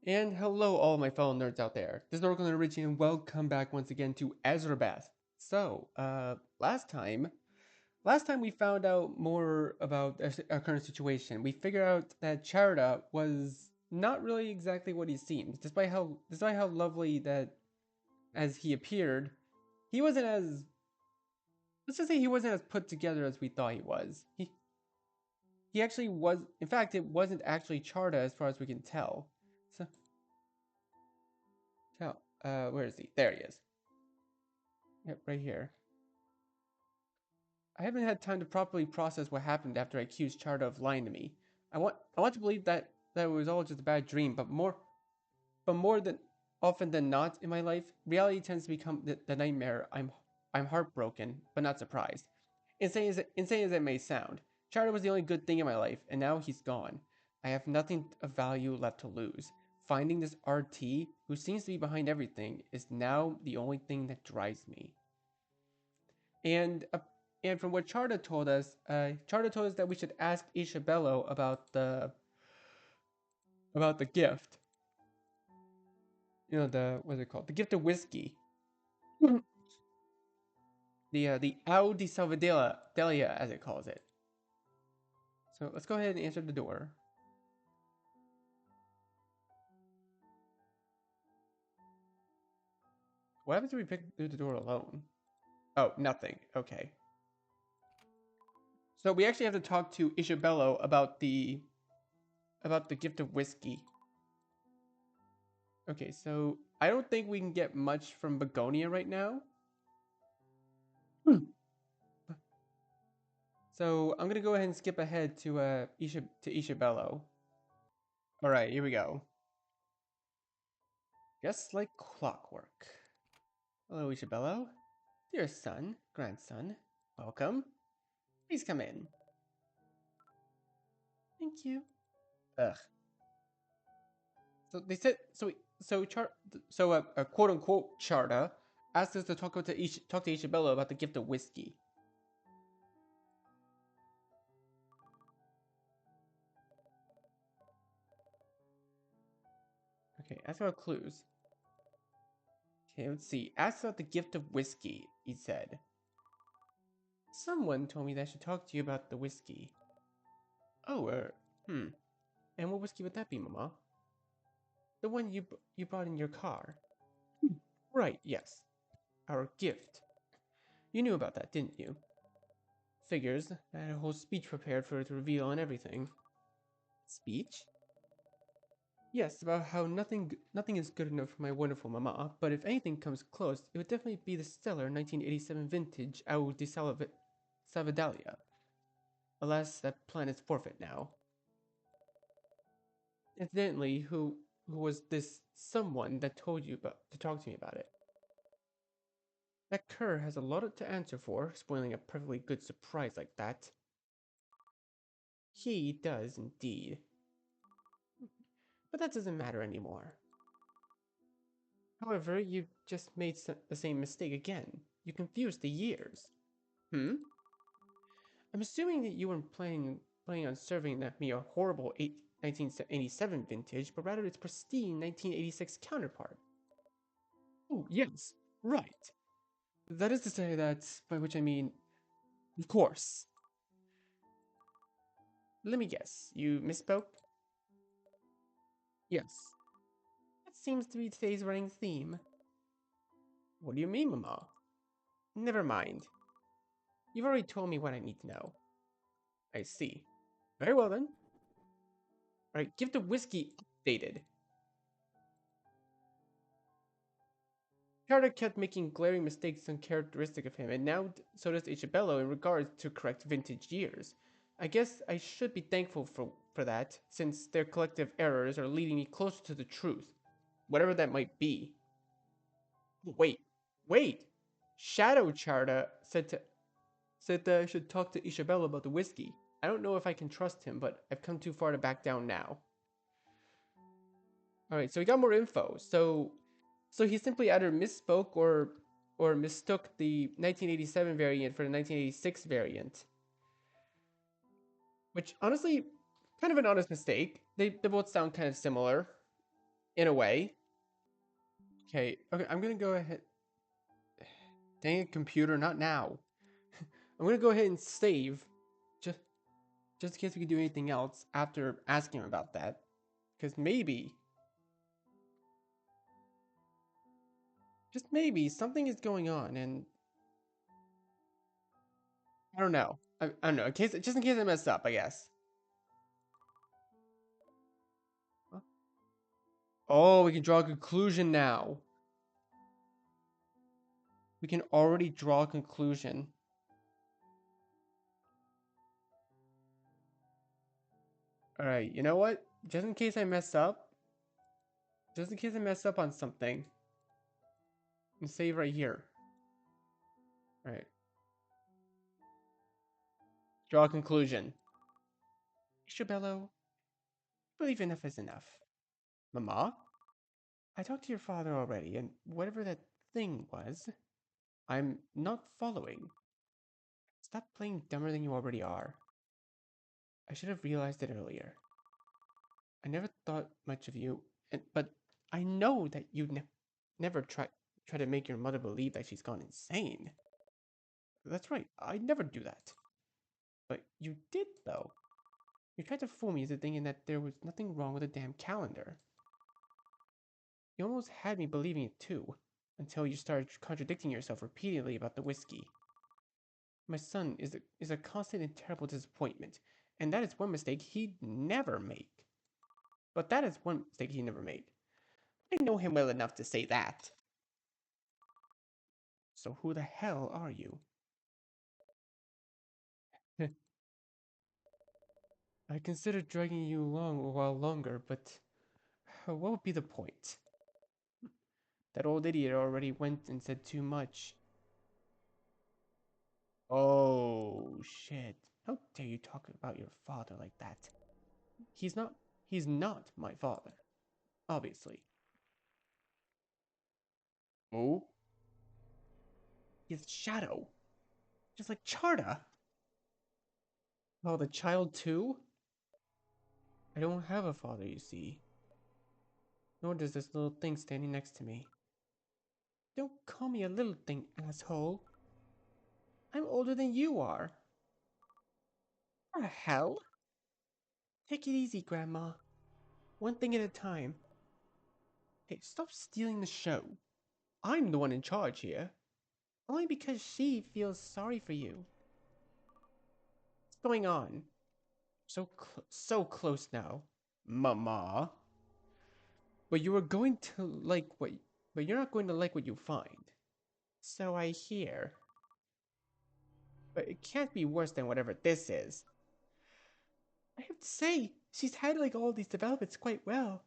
And hello, all my fellow nerds out there. This is Oracle and Richie, and welcome back once again to Ezrebeth. Last time we found out more about our current situation. We figured out that Charda was not really exactly what he seems. Despite how lovely that as he appeared, he wasn't as let's just say he wasn't as put together as we thought he was. He actually was. In fact, it wasn't actually Charda as far as we can tell. So, where is he? There he is. Yep, right here. I haven't had time to properly process what happened after I accused Charda of lying to me. I want to believe that it was all just a bad dream, but more than often than not in my life, reality tends to become the nightmare. I'm heartbroken, but not surprised. Insane as it may sound, Charda was the only good thing in my life, and now he's gone. I have nothing of value left to lose. Finding this RT, who seems to be behind everything, is now the only thing that drives me. And uh, and from what Charda told us that we should ask Isabello about the gift. The what's it called? The gift of whiskey. The Au di Salvadella, Delia, as it calls it. So let's go ahead and answer the door. What happens if we pick through the door alone? Oh, nothing. Okay. So we actually have to talk to Isabello about the gift of whiskey. Okay, so I don't think we can get much from Begonia right now. So I'm gonna go ahead and skip ahead to Isabello. All right, here we go. Just like clockwork. Hello, Isabello. Dear son, grandson, welcome. Please come in. Thank you. Ugh. So they said so Char so a quote unquote Charda asked us to talk to Isabello about the gift of whiskey. Okay, ask about clues. Okay, let's see. Ask about the gift of whiskey, he said. Someone told me that I should talk to you about the whiskey. Oh, hmm. And what whiskey would that be, Mama? The one you brought in your car. Right, yes. Our gift. You knew about that, didn't you? Figures. I had a whole speech prepared for it to reveal and everything. Speech? Yes, about how nothing is good enough for my wonderful mama, but if anything comes close, it would definitely be the stellar 1987 vintage Au di Savadalia. Alas, that plan is forfeit now. Incidentally, who was this someone that told you about to talk to me about it? That cur has a lot to answer for, spoiling a perfectly good surprise like that. He does indeed. But that doesn't matter anymore. However, you've just made the same mistake again. You confused the years. Hmm? I'm assuming that you weren't planning on serving me a horrible 1987 vintage, but rather its pristine 1986 counterpart. Oh, yes, right. That is to say that, by which I mean, of course. Let me guess, you misspoke? Yes. That seems to be today's running theme. What do you mean, Mama? Never mind. You've already told me what I need to know. I see. Very well then. Alright, give the whiskey updated. Carter kept making glaring mistakes uncharacteristic of him, and now so does Isabello in regards to correct vintage years. I guess I should be thankful for that, since their collective errors are leading me closer to the truth, whatever that might be. Wait, wait! Shadow Charda said that I should talk to Isabella about the whiskey. I don't know if I can trust him, but I've come too far to back down now. Alright, so we got more info. So he simply either misspoke or mistook the 1987 variant for the 1986 variant. Which honestly, kind of an honest mistake. They both sound kind of similar. in a way. Okay, okay, I'm gonna go ahead. Dang it, computer, not now. I'm gonna go ahead and save, just just in case we can do anything else after asking him about that. Because maybe, just maybe, something is going on, and I don't know. I don't know. Just in case I mess up, I guess. Oh, we can draw a conclusion now. We can already draw a conclusion. All right, you know what? Just in case I mess up on something, and save right here. All right, draw a conclusion. Isabello, I believe enough is enough. Mama, I talked to your father already, and whatever that thing was, I'm not following. Stop playing dumber than you already are. I should have realized it earlier. I never thought much of you, but I know that you never try to make your mother believe that she's gone insane. That's right, I never do that. But you did, though. You tried to fool me into thinking that there was nothing wrong with the damn calendar. You almost had me believing it too, until you started contradicting yourself repeatedly about the whiskey. My son is a constant and terrible disappointment, and that is one mistake he'd never make. But that is one mistake he never made. I know him well enough to say that. So who the hell are you? I considered dragging you along a while longer, but what would be the point? That old idiot already went and said too much. Oh, shit. How dare you talk about your father like that? He's not, he's not my father, obviously. Oh? His shadow. Just like Charda. Oh, the child too? I don't have a father, you see. Nor does this little thing standing next to me. Don't call me a little thing, asshole. I'm older than you are. What the hell? Take it easy, Grandma. One thing at a time. Hey, stop stealing the show. I'm the one in charge here. Only because she feels sorry for you. What's going on? So close now, Mama. But you are going to like what, but you're not going to like what you find. So I hear. But it can't be worse than whatever this is. I have to say, she's handling all these developments quite well.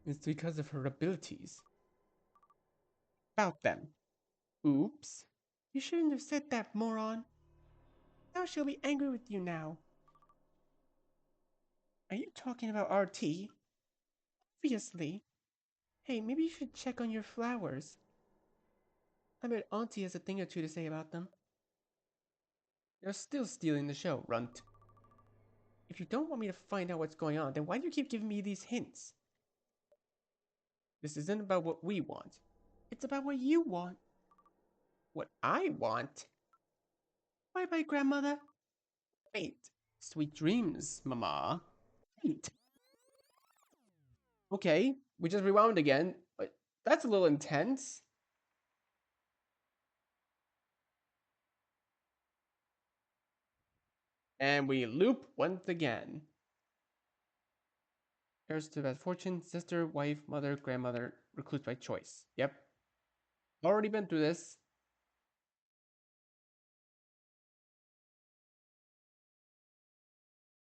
It's because of her abilities. About them. Oops. You shouldn't have said that, moron. Now she'll be angry with you now. Are you talking about RT? Obviously. Hey, maybe you should check on your flowers. I bet Auntie has a thing or two to say about them. You're still stealing the show, Runt. If you don't want me to find out what's going on, then why do you keep giving me these hints? This isn't about what we want. It's about what you want. What I want? Bye bye, grandmother. Wait. Sweet dreams, Mama. Wait. Okay, we just rewound again. But that's a little intense. And we loop once again. Heirs to bad fortune, sister, wife, mother, grandmother, recluse by choice. Yep. Already been through this.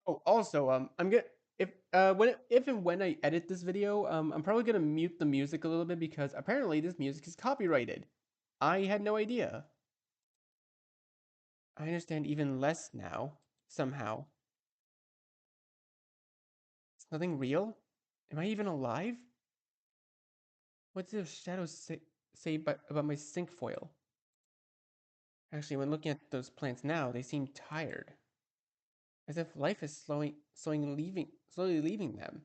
Oh, also, I'm gonna if and when I edit this video, I'm probably gonna mute the music a little bit because apparently this music is copyrighted. I had no idea. I understand even less now, somehow. It's nothing real? Am I even alive? What do those shadows say about my sink foil? Actually, when looking at those plants now, they seem tired. As if life is slowly leaving them.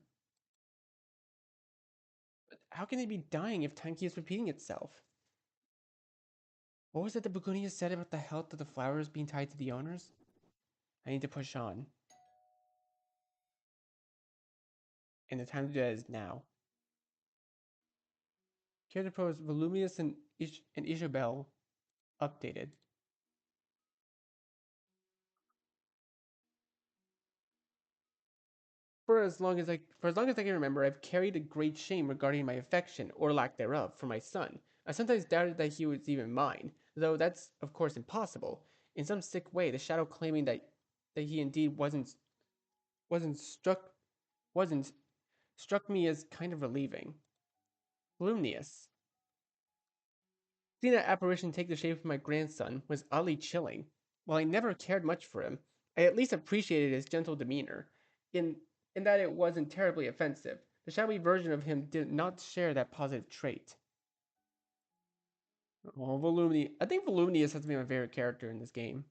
How can it be dying if time keeps repeating itself? What was it the Begonia said about the health of the flowers being tied to the owners? I need to push on, and the time to do that is now. Character pros Voluminous and, and Isabel updated. For as long as I can remember, I've carried a great shame regarding my affection, or lack thereof, for my son. I sometimes doubted that he was even mine, though that's of course impossible. In some sick way, the shadow claiming that he indeed wasn't wasn't struck me as kind of relieving. Luminous. Seeing that apparition take the shape of my grandson was oddly chilling. While I never cared much for him, I at least appreciated his gentle demeanor, in in that it wasn't terribly offensive. The shadowy version of him did not share that positive trait. Oh, Volumni. I think Voluminous has to be my favorite character in this game.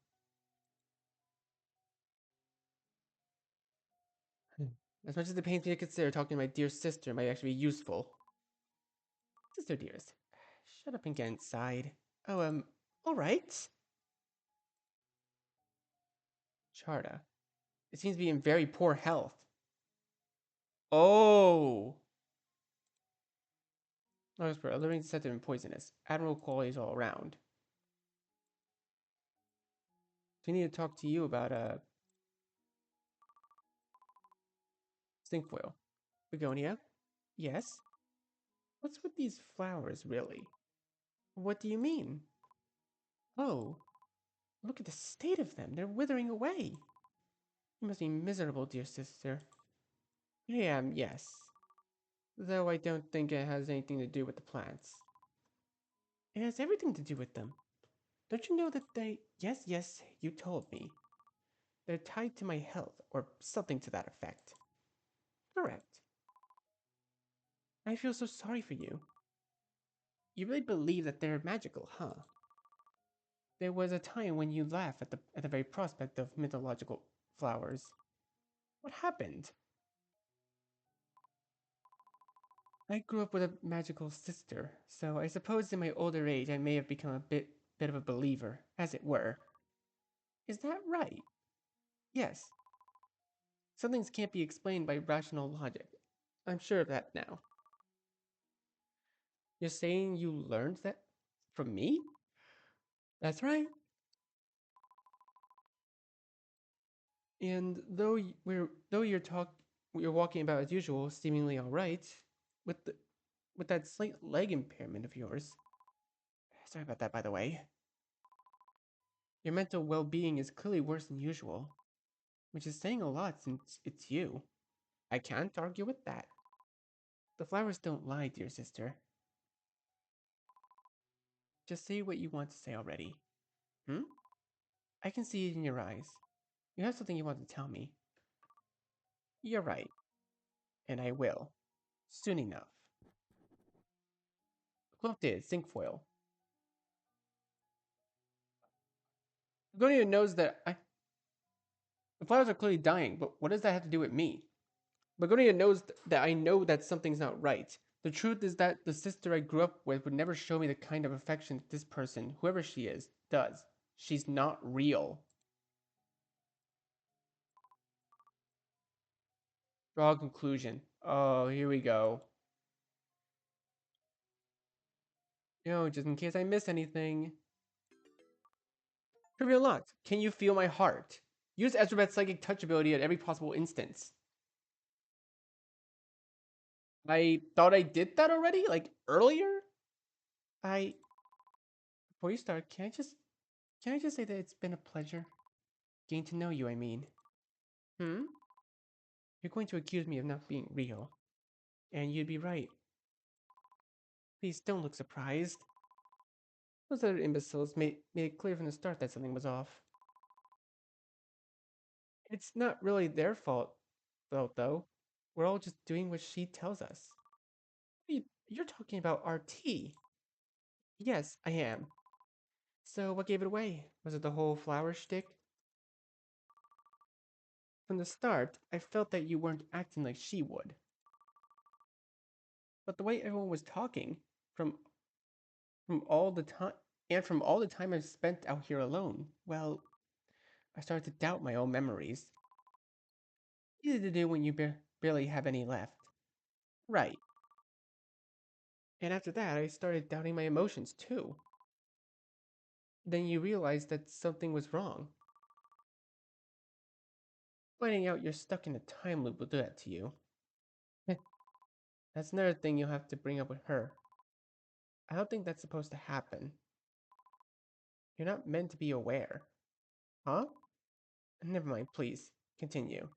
As much as it pains me to consider talking to my dear sister might actually be useful. Sister dearest, shut up and get inside. Oh, alright. Charda. It seems to be in very poor health. Oh! Larkspur, a living deceptive and poisonous. Admirable qualities all around. So we need to talk to you about, Stinkfoil. Begonia? Yes? What's with these flowers, really? What do you mean? Oh, look at the state of them. They're withering away. You must be miserable, dear sister. I am, yes. Though I don't think it has anything to do with the plants. It has everything to do with them. Don't you know that they... Yes, yes, you told me. They're tied to my health, or something to that effect. Correct. I feel so sorry for you. You really believe that they're magical, huh? There was a time when you laughed at the very prospect of mythological flowers. What happened? I grew up with a magical sister, so I suppose in my older age I may have become a bit of a believer, as it were. Is that right? Yes. Some things can't be explained by rational logic. I'm sure of that now. You're saying you learned that from me? That's right. And though you're walking about as usual, seemingly all right, with the with that slight leg impairment of yours. Sorry about that, by the way. Your mental well-being is clearly worse than usual, which is saying a lot since it's you. I can't argue with that. The flowers don't lie, dear sister. Just say what you want to say already. Hmm? I can see it in your eyes. You have something you want to tell me. You're right, and I will. Soon enough. Clove did, Cinquefoil. Begonia knows that the flowers are clearly dying, but what does that have to do with me? Begonia knows that I know that something's not right. The truth is that the sister I grew up with would never show me the kind of affection that this person, whoever she is, does. She's not real. Draw a conclusion. Oh, here we go. Just in case I miss anything. Trivia unlocked. Can you feel my heart? Use Ezrebeth's psychic touch ability at every possible instance. I thought I did that already, like earlier. I Before you start, can I just say that it's been a pleasure getting to know you? I mean, hmm. You're going to accuse me of not being real, and you'd be right. Please don't look surprised. Those other imbeciles made it clear from the start that something was off. It's not really their fault, though. We're all just doing what she tells us. You're talking about RT. Yes, I am. So what gave it away? Was it the whole flower shtick? From the start, I felt that you weren't acting like she would. But the way everyone was talking, from from all the time, and from all the time I've spent out here alone, well, I started to doubt my own memories. Easy to do when you barely have any left. Right. And after that, I started doubting my emotions too. Then you realize that something was wrong. Finding out you're stuck in a time loop will do that to you. That's another thing you'll have to bring up with her. I don't think that's supposed to happen. You're not meant to be aware. Huh? Never mind, please. Continue.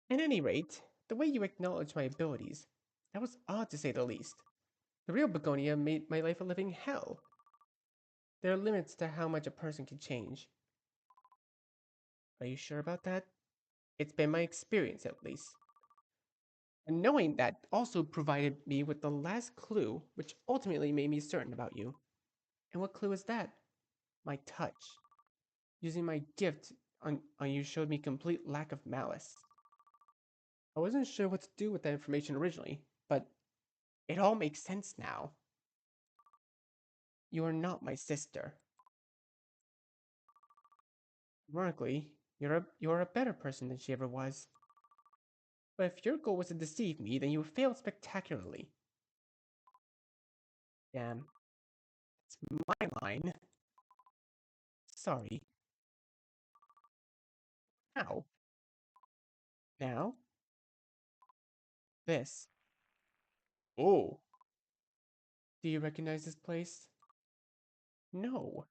At any rate, the way you acknowledge my abilities, that was odd to say the least. The real Begonia made my life a living hell. There are limits to how much a person can change. Are you sure about that? It's been my experience, at least. And knowing that also provided me with the last clue, which ultimately made me certain about you. And what clue is that? My touch. Using my gift on you showed me complete lack of malice. I wasn't sure what to do with that information originally, but it all makes sense now. You are not my sister. Ironically, you're a better person than she ever was. But if your goal was to deceive me, then you failed spectacularly. Damn, it's my line. Sorry. Now? Now? This. Oh. Do you recognize this place? No.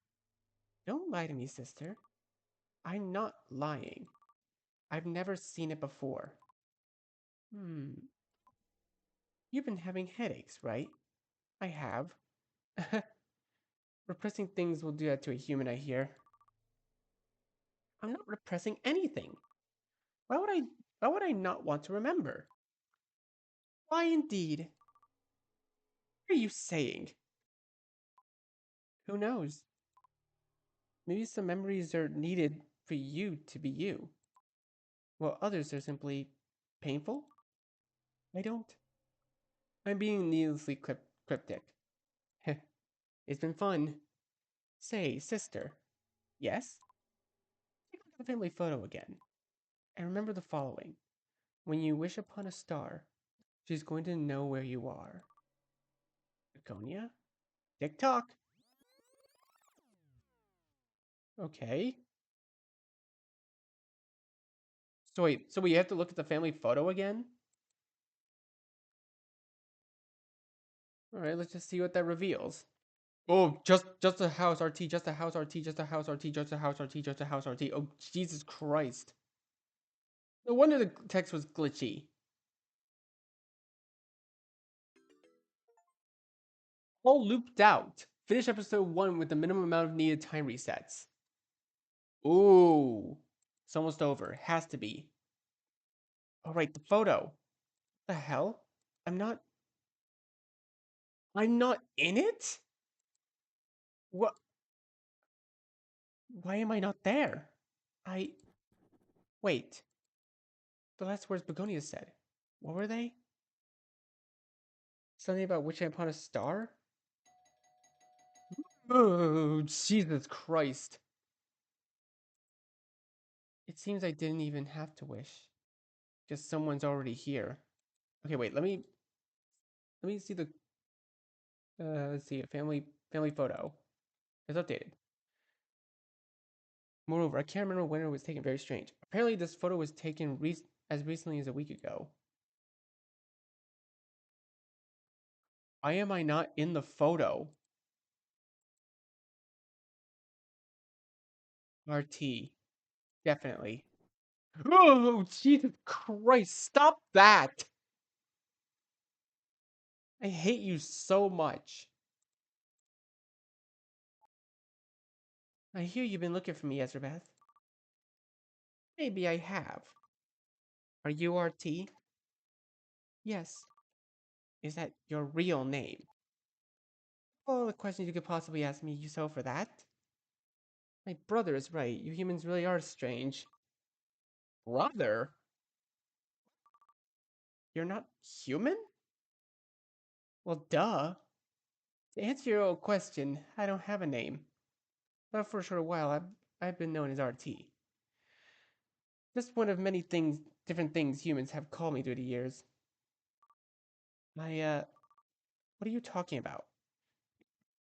Don't lie to me, sister. I'm not lying. I've never seen it before. Hmm. You've been having headaches, right? I have. Repressing things will do that to a human, I hear. I'm not repressing anything. Why would I why would I not want to remember? Why indeed? What are you saying? Who knows? Maybe some memories are needed for you to be you, while others are simply painful? I don't. I'm being needlessly cryptic. It's been fun. Say, sister. Yes? Take a look at the family photo again. And remember the following. When you wish upon a star, she's going to know where you are. Draconia? Tick tock. Okay. So wait, so we have to look at the family photo again? Alright, let's just see what that reveals. Oh, just a house RT, just a house RT, just a house RT, just a house RT, just a house RT. Oh, Jesus Christ. No wonder the text was glitchy. All looped out. Finish episode 1 with the minimum amount of needed time resets. Ooh. It's almost over. Has to be. Alright, the photo. The hell? I'm not... I'm not in it? What? Why am I not there? I... Wait. The last words Begonia said. What were they? Something about wishing upon a star? Oh, Jesus Christ. It seems I didn't even have to wish. Because someone's already here. Okay, wait, let me see the let's see, a family photo. It's updated. Moreover, I can't remember when it was taken. Very strange. Apparently this photo was taken as recently as a week ago. Why am I not in the photo? RT. Definitely. Oh, Jesus Christ, stop that! I hate you so much. I hear you've been looking for me, Ezrebeth. Maybe I have. Are you RT? Yes. Is that your real name? All the questions you could possibly ask me, you so for that? My brother is right. You humans really are strange. Brother? You're not human? Well, duh. To answer your old question, I don't have a name. But for a short while, I've been known as RT. Just one of many different things humans have called me through the years. What are you talking about?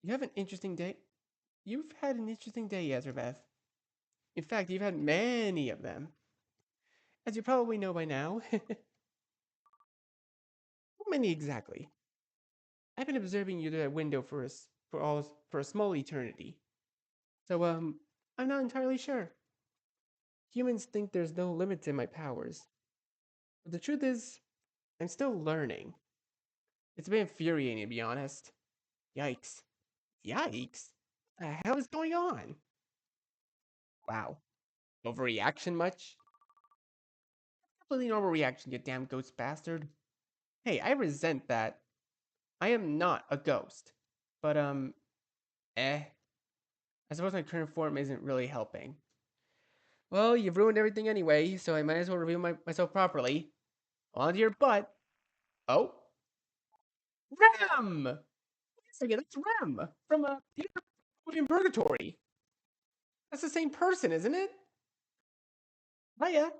You have an interesting day? You've had an interesting day, Ezrebeth. In fact, you've had many of them. As you probably know by now. How many exactly? I've been observing you through that window for a small eternity. So, I'm not entirely sure. Humans think there's no limit to my powers. But the truth is, I'm still learning. It's been infuriating, to be honest. Yikes. Yikes? What the hell is going on? Wow. Overreaction much? Completely normal reaction, you damn ghost bastard. Hey, I resent that. I am not a ghost. But, eh. I suppose my current form isn't really helping. Well, you've ruined everything anyway, so I might as well review myself properly. Onto your butt. Oh, Rem! Wait a second, that's Rem from in Purgatory. That's the same person, isn't it? Hiya.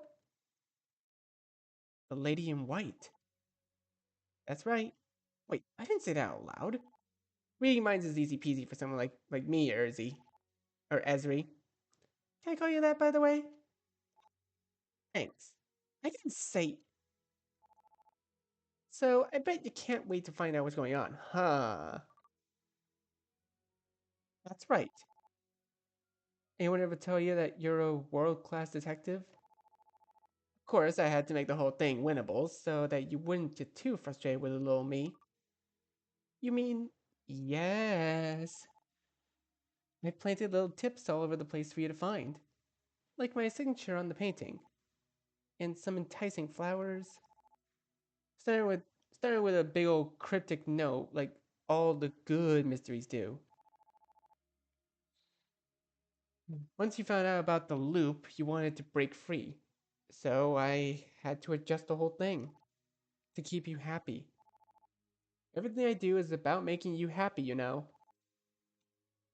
The lady in white. That's right. Wait, I didn't say that out loud. Reading minds is easy peasy for someone like me, Erzi. Or Ezri. Can I call you that, by the way? Thanks. I didn't say. So, I bet you can't wait to find out what's going on, huh? That's right. Anyone ever tell you that you're a world-class detective? Of course, I had to make the whole thing winnable so that you wouldn't get too frustrated with little me. You mean, yes. I planted little tips all over the place for you to find, like my signature on the painting, and some enticing flowers. Starting with starting with a big old cryptic note, like all the good mysteries do. Once you found out about the loop, you wanted to break free. So I had to adjust the whole thing to keep you happy. Everything I do is about making you happy, you know.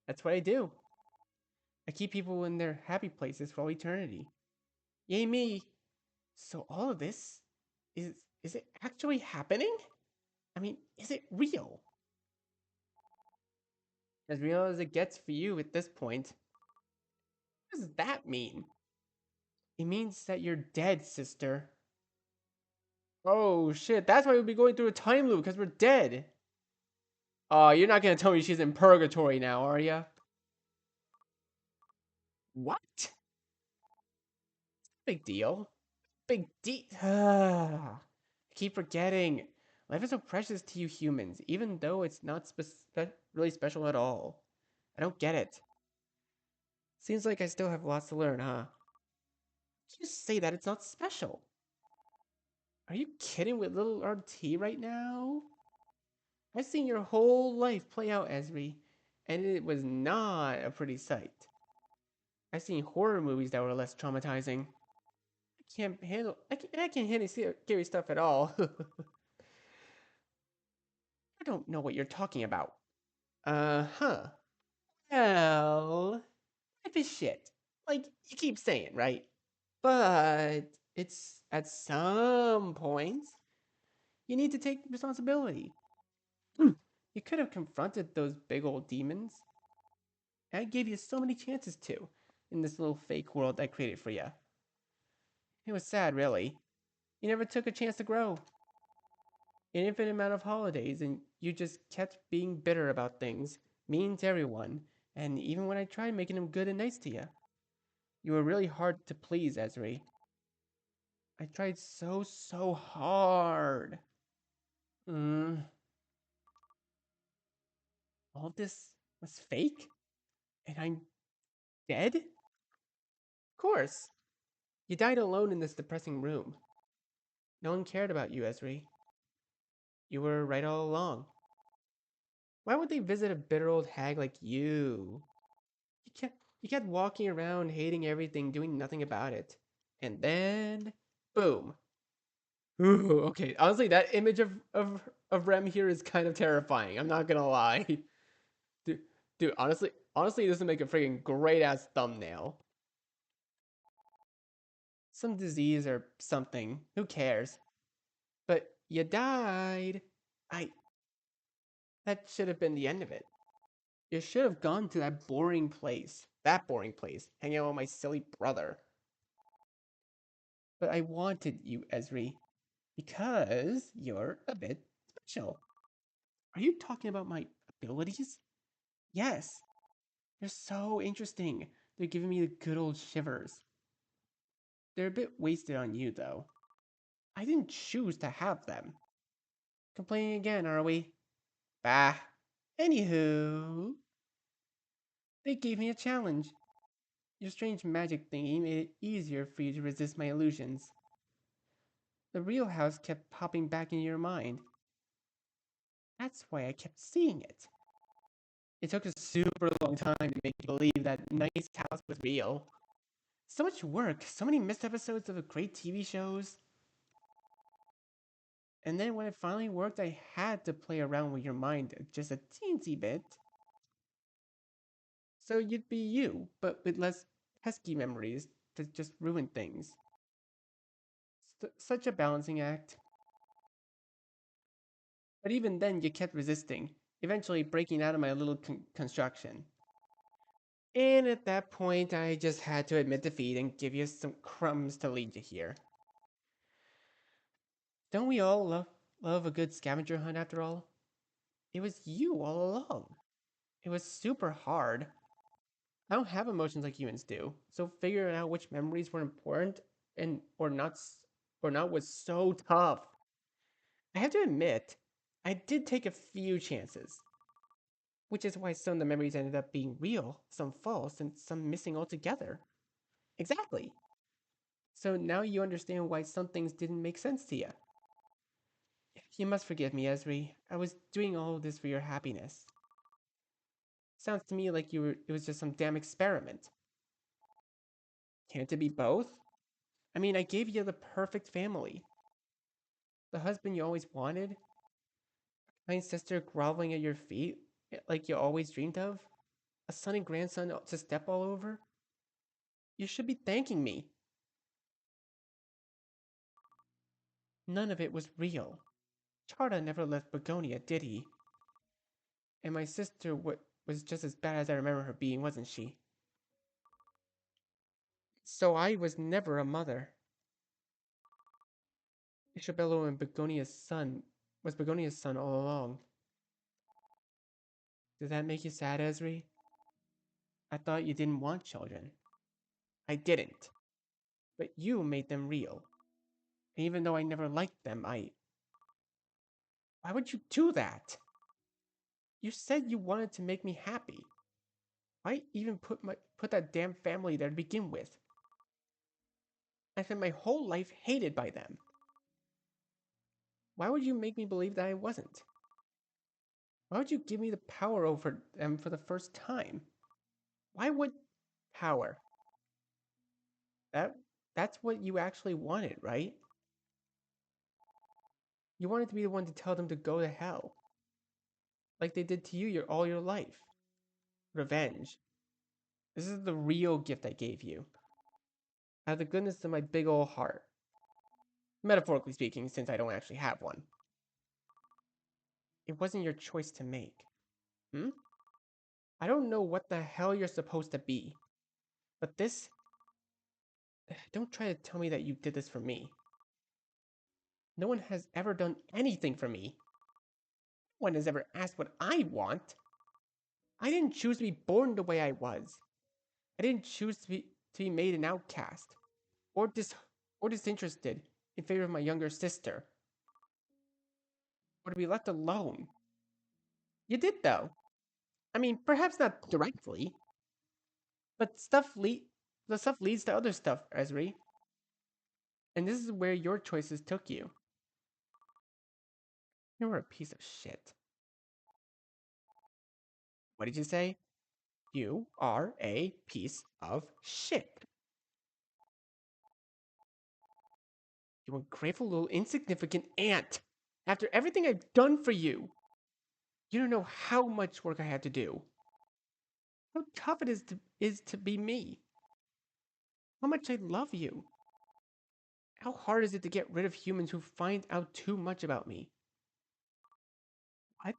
That's what I do. I keep people in their happy places for all eternity. Yay me! So all of this is it actually happening? I mean, is it real? As real as it gets for you at this point. What does that mean? It means that you're dead, sister. Oh shit, that's why we'd be going through a time loop, because we're dead. Oh, you're not gonna tell me she's in purgatory now, are ya? What? Big deal. Big deal. I keep forgetting. Life is so precious to you humans, even though it's not really special at all. I don't get it. Seems like I still have lots to learn, huh? You say that it's not special. Are you kidding with little RT right now? I've seen your whole life play out, Esri, and it was not a pretty sight. I've seen horror movies that were less traumatizing. I can't handle scary stuff at all. I don't know what you're talking about. Uh-huh. Well, life is shit. Like you keep saying, right? But it's at some point you need to take responsibility. You could have confronted those big old demons. I gave you so many chances to in this little fake world I created for you. It was sad, really. You never took a chance to grow. An infinite amount of holidays, and you just kept being bitter about things, mean to everyone, and even when I tried making them good and nice to you. You were really hard to please, Ezri. I tried so hard. Mm, all this was fake? And I'm dead? Of course. You died alone in this depressing room. No one cared about you, Ezri. You were right all along. Why would they visit a bitter old hag like you? You kept walking around hating everything, doing nothing about it. And then, boom. Ooh, okay. Honestly, that image of Rem here is kind of terrifying. I'm not gonna lie. Dude, dude, honestly, this would make a freaking great ass thumbnail. Some disease or something. Who cares? But you died. I. That should have been the end of it. You should have gone to that boring place. That boring place. Hanging out with my silly brother. But I wanted you, Esri, because you're a bit special. Are you talking about my abilities? Yes. They're so interesting. They're giving me the good old shivers. They're a bit wasted on you, though. I didn't choose to have them. Complaining again, are we? Bah. Anywho, they gave me a challenge. Your strange magic thingy made it easier for you to resist my illusions. The real house kept popping back into your mind. That's why I kept seeing it. It took a super long time to make me believe that nice house was real. So much work, so many missed episodes of great TV shows. And then when it finally worked, I had to play around with your mind just a teensy bit. So you'd be you, but with less pesky memories that just ruin things. Such a balancing act. But even then, you kept resisting, eventually breaking out of my little construction. And at that point, I just had to admit defeat and give you some crumbs to lead you here. Don't we all love a good scavenger hunt after all? It was you all along. It was super hard. I don't have emotions like humans do, so figuring out which memories were important and or not was so tough. I have to admit, I did take a few chances, which is why some of the memories ended up being real, some false, and some missing altogether. Exactly. So now you understand why some things didn't make sense to you. You must forgive me, Esri. I was doing all of this for your happiness. Sounds to me like it was just some damn experiment. Can't it be both? I mean, I gave you the perfect family. The husband you always wanted, kind sister groveling at your feet like you always dreamed of, a son and grandson to step all over. You should be thanking me. None of it was real. Charda never left Begonia, did he? And my sister was just as bad as I remember her being, wasn't she? So I was never a mother. Isabello and Begonia's son was Begonia's son all along. Does that make you sad, Esri? I thought you didn't want children. I didn't. But you made them real. And even though I never liked them, why would you do that? You said you wanted to make me happy. Why even put that damn family there to begin with? I spent my whole life hated by them. Why would you make me believe that I wasn't? Why would you give me the power over them for the first time? Why would power? That that's what you actually wanted, right? You wanted to be the one to tell them to go to hell, like they did to you all your life. Revenge. This is the real gift I gave you. Out of the goodness of my big ol' heart. Metaphorically speaking, since I don't actually have one. It wasn't your choice to make. Hmm? I don't know what the hell you're supposed to be. But this... Don't try to tell me that you did this for me. No one has ever done anything for me. No one has ever asked what I want. I didn't choose to be born the way I was. I didn't choose to be made an outcast. Or or disinterested in favor of my younger sister. Or to be left alone. You did though. I mean, perhaps not directly, but the stuff leads to other stuff, Esri. And this is where your choices took you. You're a piece of shit. What did you say? You are a piece of shit. You ungrateful little insignificant ant. After everything I've done for you, you don't know how much work I had to do. How tough it is to be me. How much I love you. How hard is it to get rid of humans who find out too much about me? What?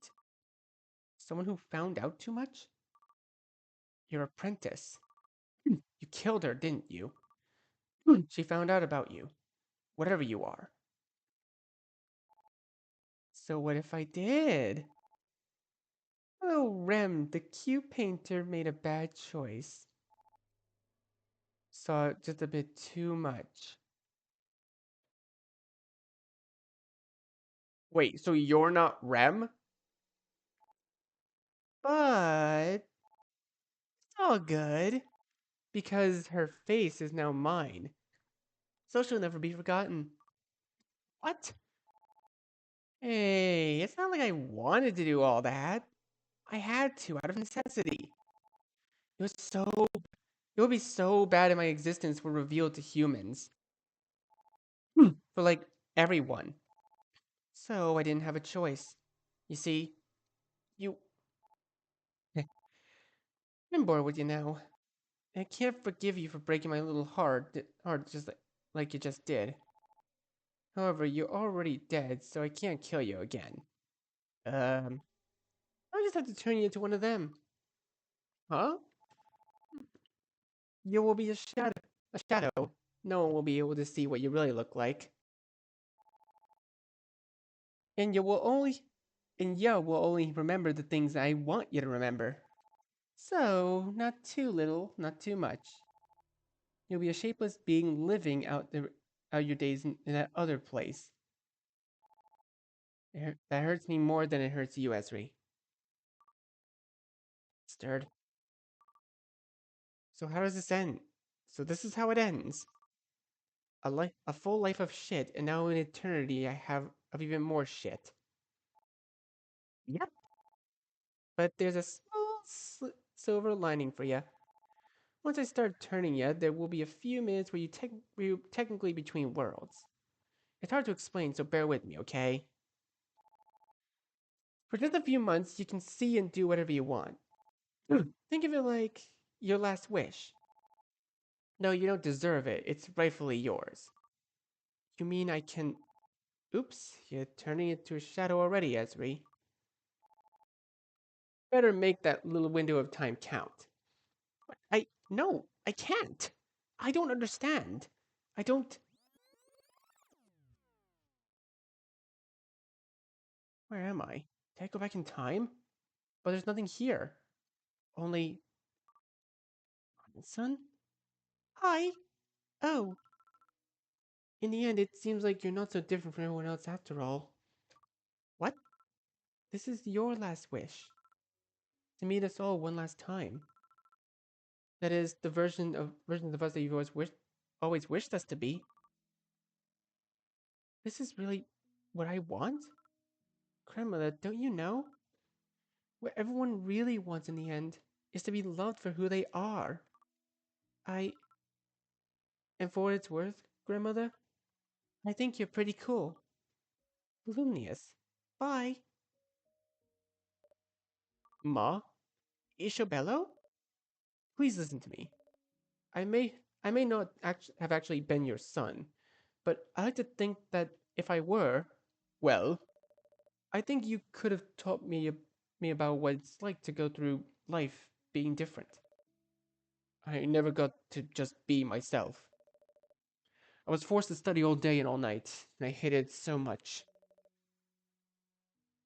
Someone who found out too much? Your apprentice. You killed her, didn't you? She found out about you. Whatever you are. So what if I did? Oh, Rem, the cute painter made a bad choice. Saw just a bit too much. Wait, so you're not Rem? But it's all good. Because her face is now mine. So she'll never be forgotten. What? Hey, it's not like I wanted to do all that. I had to, out of necessity. It was so it would be so bad if my existence were revealed to humans. For like everyone. So I didn't have a choice. You see, you I'm bored with you now. I can't forgive you for breaking my little heart just like you just did. However, you're already dead, so I can't kill you again. Um, I just have to turn you into one of them. Huh? You will be a shadow. A shadow. No one will be able to see what you really look like. And you will only and you will only remember the things I want you to remember. So, not too little, not too much. You'll be a shapeless being living out your days in that other place. That hurts me more than it hurts you, Esri. Stirred. So how does this end? So this is how it ends. A full life of shit, and now in eternity I have of even more shit. Yep. But there's a small silver lining for you. Once I start turning you, there will be a few minutes where you technically between worlds. It's hard to explain, so bear with me, okay? For just a few months, you can see and do whatever you want. Think of it like your last wish. No, you don't deserve it. It's rightfully yours. You mean I can... Oops, you're turning into a shadow already, Esri. Better make that little window of time count. No, I can't. I don't understand. I don't... Where am I? Did I go back in time? But there's nothing here. Only... Son? Hi! Oh, in the end, it seems like you're not so different from everyone else after all. What? This is your last wish. To meet us all one last time. That is, the versions of us that you've always wished us to be. This is really what I want? Grandmother, don't you know? What everyone really wants in the end is to be loved for who they are. I... And for what it's worth, Grandmother, I think you're pretty cool. Luminous. Bye. Ma? Isabello? Please listen to me. I may not have actually been your son, but I like to think that if I were, well, I think you could have taught me about what it's like to go through life being different. I never got to just be myself. I was forced to study all day and all night, and I hated it so much.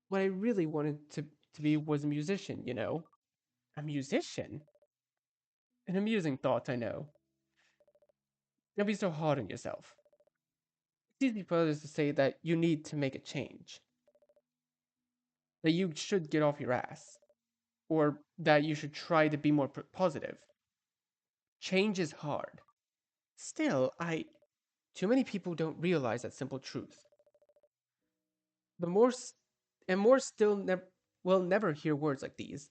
What I really wanted to be was a musician, you know? A musician? An amusing thought, I know. Don't be so hard on yourself. It's easy for others to say that you need to make a change, that you should get off your ass, or that you should try to be more positive. Change is hard. Still, too many people don't realize that simple truth. The more and more still will never hear words like these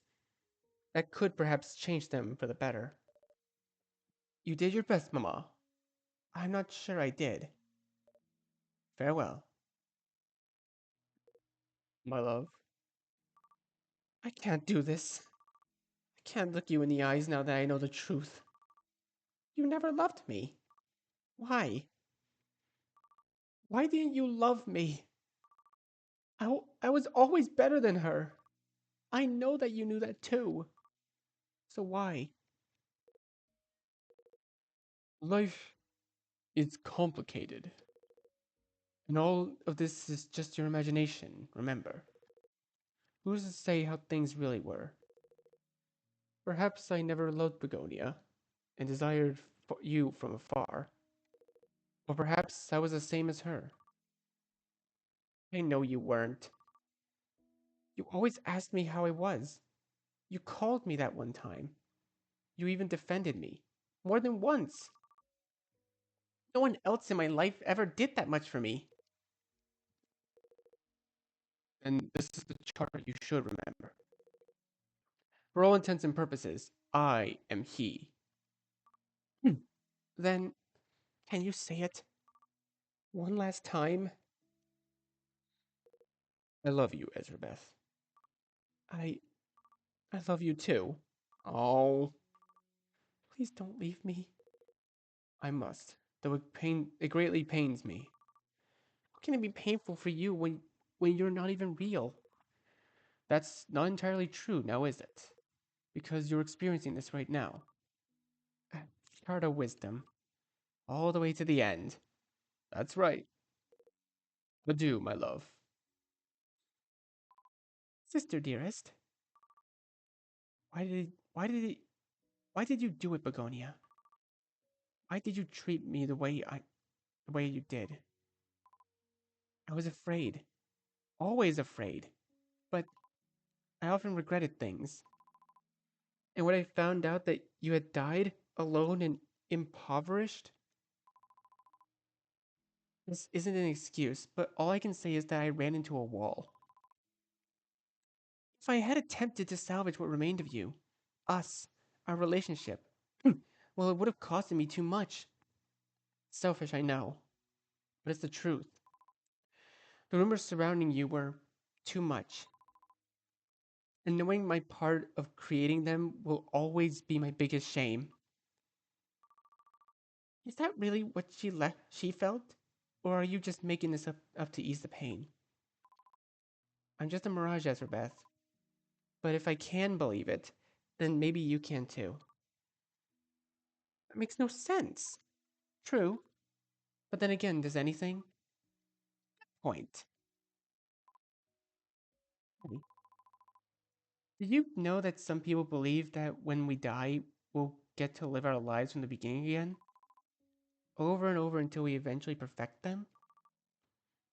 that could perhaps change them for the better. You did your best, Mama. I'm not sure I did. Farewell, my love. I can't do this. I can't look you in the eyes now that I know the truth. You never loved me. Why? Why didn't you love me? I was always better than her. I know that you knew that too. So why? Life is complicated. And all of this is just your imagination, remember. Who's to say how things really were? Perhaps I never loved Begonia and desired you from afar. Or perhaps I was the same as her. I know you weren't. You always asked me how I was. You called me that one time. You even defended me. More than once. No one else in my life ever did that much for me. And this is the chart you should remember. For all intents and purposes, I am he. Then, can you say it? One last time? I love you, Ezrebeth. I I love you too. Oh, please don't leave me. I must, though it greatly pains me. How can it be painful for you when you're not even real? That's not entirely true, now is it? Because you're experiencing this right now. A chart of wisdom, all the way to the end. That's right. Adieu, my love. Sister dearest, why did you do it, Begonia? Why did you treat me the way you did? I was afraid, always afraid, but I often regretted things. And when I found out that you had died alone and impoverished, this isn't an excuse, but all I can say is that I ran into a wall. If I had attempted to salvage what remained of you, us, our relationship, well, it would have costed me too much. Selfish, I know, but it's the truth. The rumors surrounding you were too much, and knowing my part of creating them will always be my biggest shame. Is that really what she felt? Or are you just making this up to ease the pain? I'm just a mirage, Ezrebeth. But if I can believe it, then maybe you can too. That makes no sense. True. But then again, does anything? Point. Did you know that some people believe that when we die, we'll get to live our lives from the beginning again? Over and over until we eventually perfect them?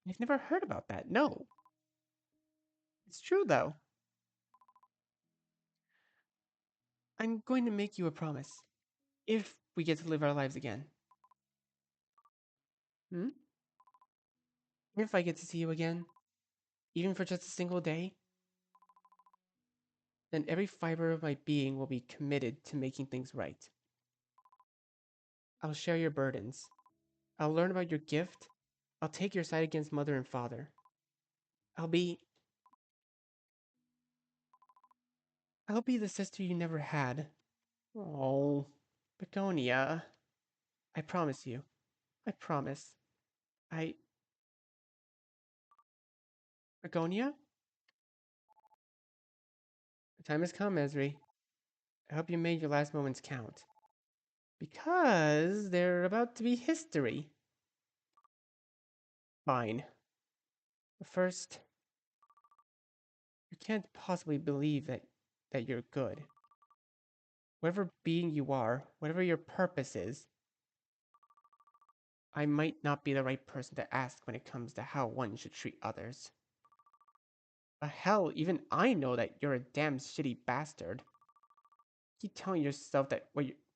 I've never heard about that, no. It's true though. I'm going to make you a promise. If we get to live our lives again. Hmm? If I get to see you again, even for just a single day, then every fiber of my being will be committed to making things right. I'll share your burdens. I'll learn about your gift. I'll take your side against mother and father. I'll be I'll be the sister you never had. Oh, Begonia. I promise you. I promise. I Begonia? The time has come, Esri. I hope you made your last moments count. Because they're about to be history. Fine. But first, you can't possibly believe that you're good. Whatever being you are, whatever your purpose is, I might not be the right person to ask when it comes to how one should treat others. But hell, even I know that you're a damn shitty bastard. Keep telling yourself that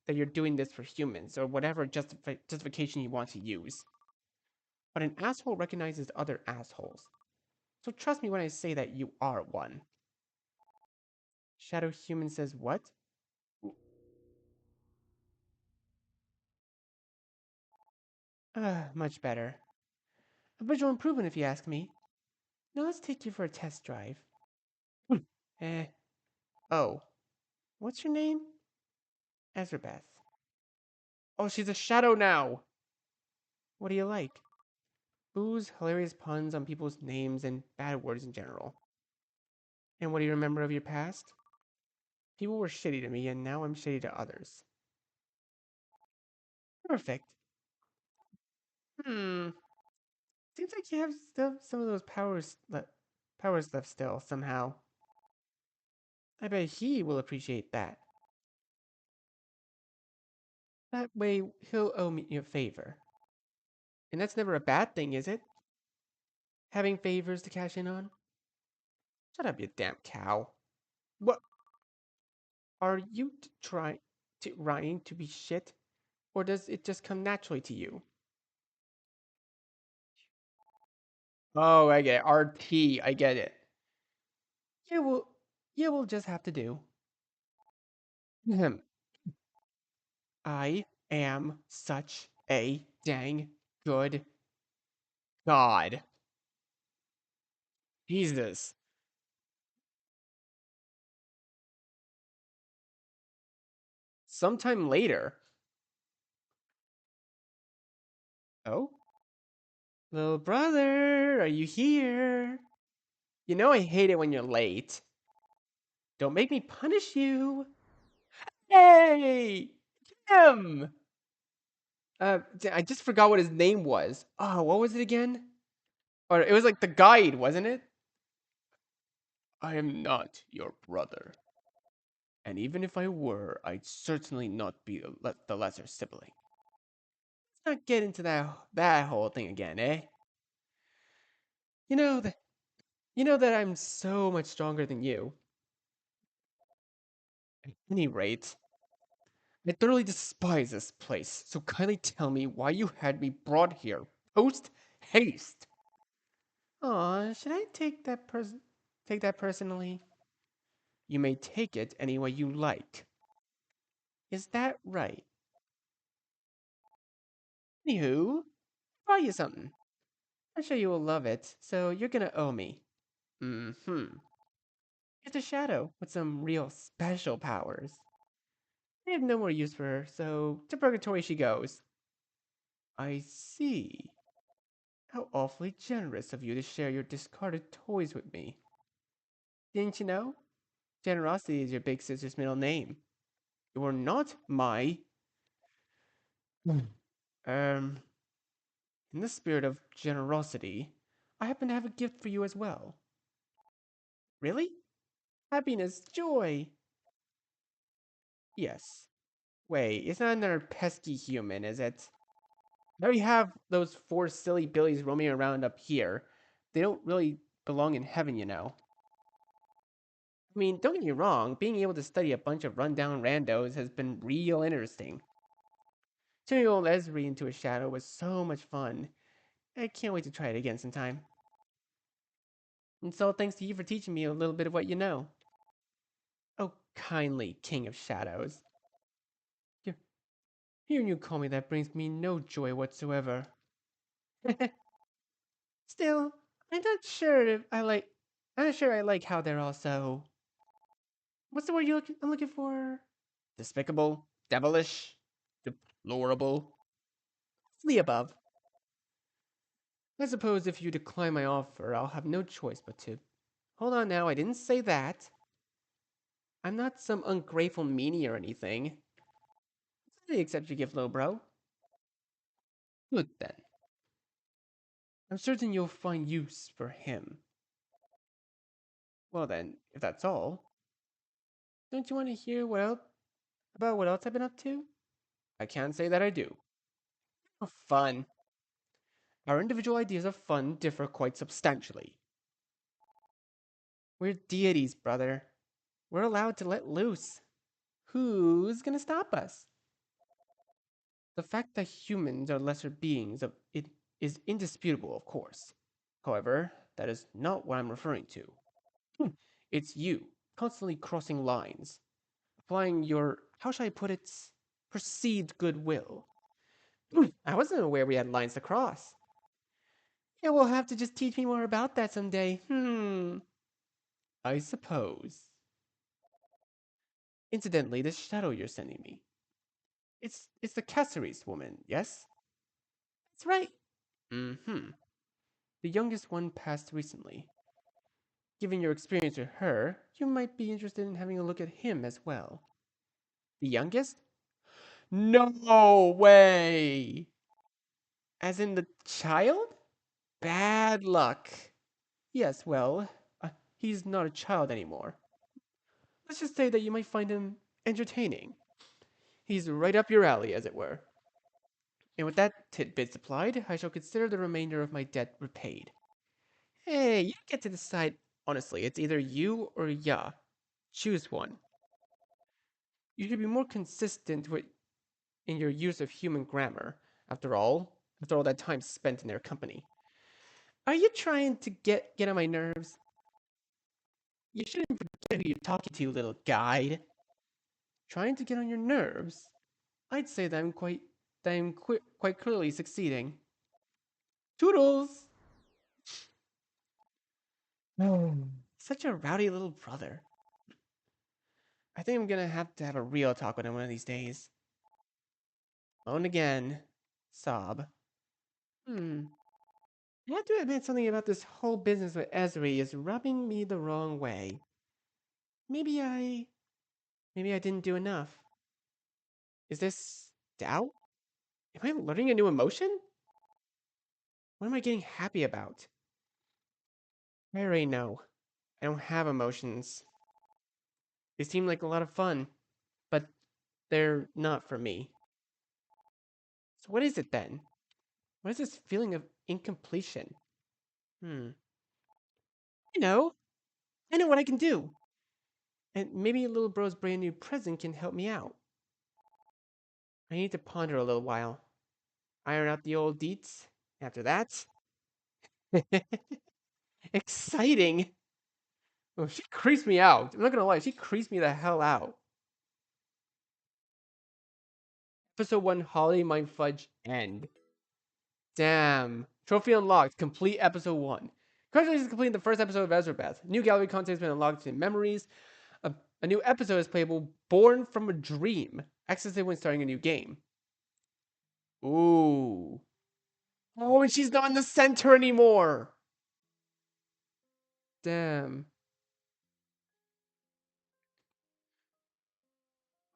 you're doing this for humans, or whatever justification you want to use. But an asshole recognizes other assholes. So trust me when I say that you are one. Shadow Human says what? Much better. A visual improvement, if you ask me. Now let's take you for a test drive. eh. Oh. What's your name? Ezrebeth. Oh, she's a shadow now. What do you like? Booze, hilarious puns on people's names, and bad words in general. And what do you remember of your past? People were shitty to me, and now I'm shitty to others. Perfect. Hmm. Seems like you have still some of those powers left still somehow. I bet he will appreciate that. That way, he'll owe me a favor. And that's never a bad thing, is it? Having favors to cash in on? Shut up, you damn cow. What? Are you trying to be shit? Or does it just come naturally to you? Oh, I get it. RT, I get it. You will, you will just have to do. Ahem. I am such a dang good god. Jesus. Sometime later. Oh? Little brother, are you here? You know I hate it when you're late. Don't make me punish you. Hey! Him! I just forgot what his name was. Oh, what was it again? Or it was like the guide, wasn't it? I am not your brother. And even if I were, I'd certainly not be the lesser sibling. Let's not get into that whole thing again, eh? You know that you know that I'm so much stronger than you. At any rate, I thoroughly despise this place, so kindly tell me why you had me brought here post haste. Aw, should I take that personally? You may take it any way you like. Is that right? Anywho, brought you something. I'm sure you will love it, so you're gonna owe me. Mm-hmm. It's a shadow with some real special powers. I have no more use for her, so to purgatory she goes. I see. How awfully generous of you to share your discarded toys with me. Didn't you know? Generosity is your big sister's middle name. You are not my. um, in the spirit of generosity, I happen to have a gift for you as well. Really? Happiness, joy. Yes. Wait, it's not another pesky human, is it? Now you have those four silly billies roaming around up here. They don't really belong in heaven, you know. I mean, don't get me wrong, being able to study a bunch of rundown randos has been real interesting. Turning old Esri into a shadow was so much fun. I can't wait to try it again sometime. And so thanks to you for teaching me a little bit of what you know. Oh, kindly, King of Shadows. You- Hearing you call me that brings me no joy whatsoever. Still, I'm not sure if I like. I'm not sure I like how they're all so. What's the word I'm looking for? Despicable, devilish, deplorable. The above. I suppose if you decline my offer, I'll have no choice but to. Hold on now, I didn't say that. I'm not some ungrateful meanie or anything. I accept your gift, little bro. Good then. I'm certain you'll find use for him. Well then, if that's all, don't you want to hear about what else I've been up to? I can't say that I do. Oh, fun. Our individual ideas of fun differ quite substantially. We're deities, brother. We're allowed to let loose. Who's gonna stop us? The fact that humans are lesser beings of it is indisputable, of course. However, that is not what I'm referring to. It's you, constantly crossing lines, applying your, how shall I put it, perceived goodwill. I wasn't aware we had lines to cross. Yeah, we'll have to just teach me more about that someday. I suppose. Incidentally, this shadow you're sending me. It's the Caceres woman, yes? That's right. Mm-hmm. The youngest one passed recently. Given your experience with her, you might be interested in having a look at him as well. The youngest? No way! As in the child? Bad luck. Yes, well, he's not a child anymore. Let's just say that you might find him entertaining. He's right up your alley, as it were. And with that tidbit supplied, I shall consider the remainder of my debt repaid. Hey, you get to decide. Honestly, it's either you or ya. Choose one. You should be more consistent in your use of human grammar. After all that time spent in their company. Are you trying to get on my nerves? You shouldn't forget who you're talking to, little guide. Trying to get on your nerves? I'd say quite clearly succeeding. Toodles! Such a rowdy little brother. I think I'm gonna have a real talk with him one of these days. Alone again. Sob. I have to admit something about this whole business with Ezri is rubbing me the wrong way. Maybe I... Maybe I didn't do enough. Is this doubt? Am I learning a new emotion? What am I getting happy about? I already know. I don't have emotions. They seem like a lot of fun, but they're not for me. So what is it then? What is this feeling of incompletion? I know. I know what I can do. And maybe little bro's brand new present can help me out. I need to ponder a little while. Iron out the old deets. After that... Exciting! Oh, she creeps me out. I'm not gonna lie, she creeps me the hell out. Episode 1 Holiday Mindfudge end. Damn. Trophy unlocked. Complete episode 1. Congratulations completing the first episode of Ezrebeth. New gallery content has been unlocked in memories. A new episode is playable, Born from a Dream. Access it when starting a new game. Ooh. Oh, and she's not in the center anymore. Damn.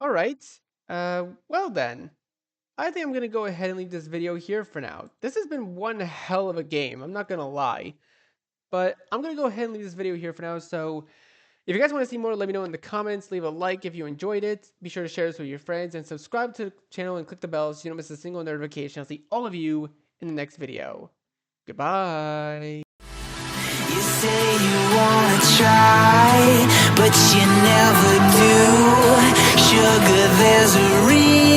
Alright. Well then. I think I'm gonna go ahead and leave this video here for now. This has been one hell of a game, I'm not gonna lie. But I'm gonna go ahead and leave this video here for now, so if you guys want to see more, let me know in the comments. Leave a like if you enjoyed it. Be sure to share this with your friends and subscribe to the channel and click the bell so you don't miss a single notification. I'll see all of you in the next video. Goodbye. You say you wanna try, but you never do. Sugar, there's a reason.